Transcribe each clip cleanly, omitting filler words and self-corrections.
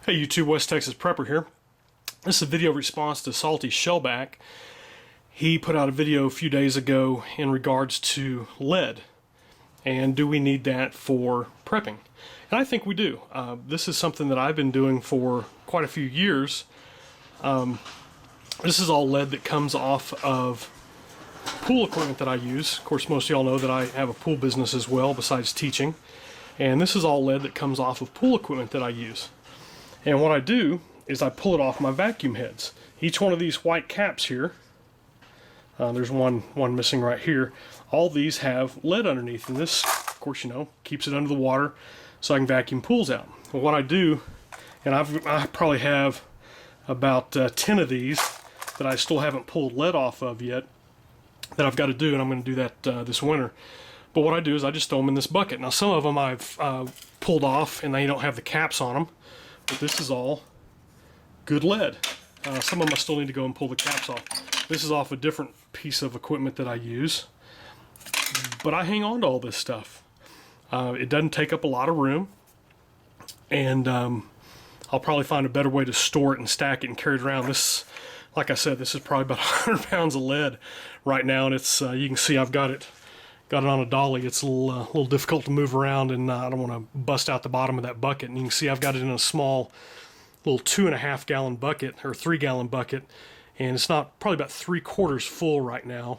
Hey YouTube, West Texas Prepper here. This is a video response to Salty Shellback. He put out a video a few days ago in regards to lead and do we need that for prepping? And I think we do. This is something that I've been doing for quite a few years. This is all lead that comes off of pool equipment that I use. Of course, most of y'all know that I have a pool business as well besides teaching. And this is all lead that comes off of pool equipment that I use. And what I do is I pull it off my vacuum heads. Each one of these white caps here, there's one missing right here, all these have lead underneath, and this, of course, you know, keeps it under the water so I can vacuum pools out. Well, what I do, and I probably have about 10 of these that I still haven't pulled lead off of yet that I've got to do, and I'm going to do that this winter. But what I do is I just throw them in this bucket. Now some of them I've pulled off and they don't have the caps on them. But this is all good lead. Some of them I still need to go and pull the caps off. This is off a different piece of equipment that I use. But I hang on to all this stuff. It doesn't take up a lot of room. And I'll probably find a better way to store it and stack it and carry it around. This, like I said, this is probably about 100 pounds of lead right now. And it's you can see I've got it on a dolly. It's a little difficult to move around, and I don't want to bust out the bottom of that bucket. And you can see I've got it in a small little 2.5 gallon bucket or 3 gallon bucket, and it's not probably about 3/4 full right now.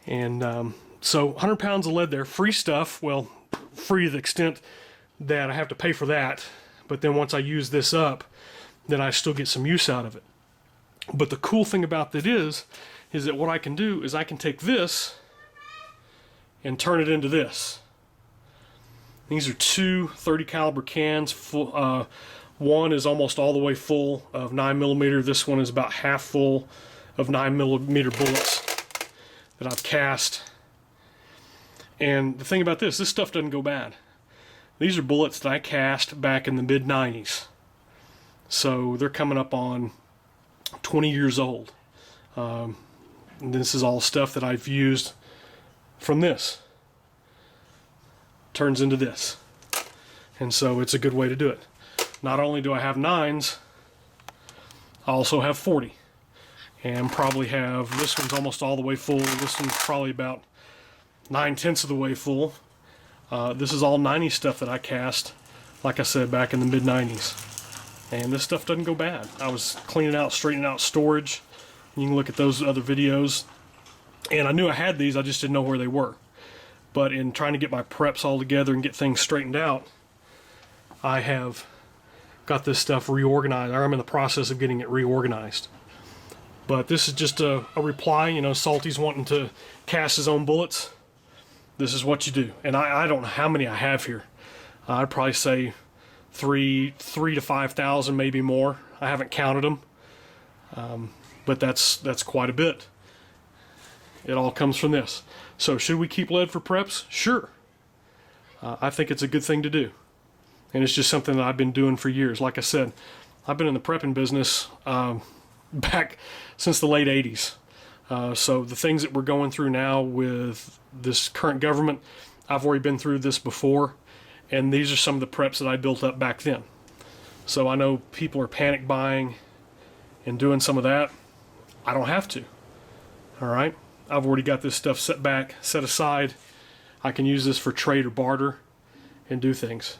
And so 100 pounds of lead there, free stuff. Well, free to the extent that I have to pay for that, but then once I use this up, then I still get some use out of it. But the cool thing about that is that what I can do is I can take this and turn it into this. These are two 30 caliber cans. One is almost all the way full of 9mm. This one is about half full of 9mm bullets that I've cast. And the thing about this stuff doesn't go bad. These are bullets that I cast back in the mid-90s. So they're coming up on 20 years old. And this is all stuff that I've used from this. Turns into this. And so it's a good way to do it. Not only do I have 9s, I also have 40. And probably have, this one's almost all the way full. This one's probably about 9/10 of the way full. This is all 90 stuff that I cast, like I said, back in the mid-90s. And this stuff doesn't go bad. I was cleaning out, straightening out storage. You can look at those other videos. And I knew I had these, I just didn't know where they were. But in trying to get my preps all together and get things straightened out, I have got this stuff reorganized. I'm in the process of getting it reorganized. But this is just a reply. You know, Salty's wanting to cast his own bullets. This is what you do. And I don't know how many I have here. I'd probably say 3 to 5,000, maybe more. I haven't counted them. But that's quite a bit. It all comes from this. So should we keep lead for preps? Sure. I think it's a good thing to do. And it's just something that I've been doing for years. Like I said, I've been in the prepping business back since the late 80s. So the things that we're going through now with this current government, I've already been through this before. And these are some of the preps that I built up back then. So I know people are panic buying and doing some of that. I don't have to. All right? I've already got this stuff set aside. I can use this for trade or barter and do things.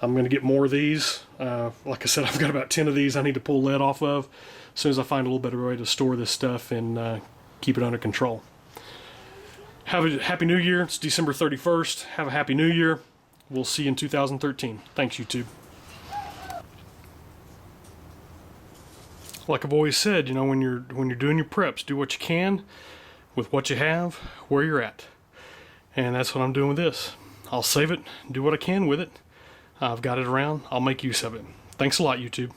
I'm going to get more of these. Like I said, I've got about 10 of these I need to pull lead off of as soon as I find a little better way to store this stuff and keep it under control. Have a happy new year. It's December 31st. Have a happy new year. We'll see you in 2013. Thanks, YouTube. Like I've always said, you know, when you're doing your preps, do what you can with what you have, where you're at. And that's what I'm doing with this. I'll save it, do what I can with it. I've got it around, I'll make use of it. Thanks a lot, YouTube.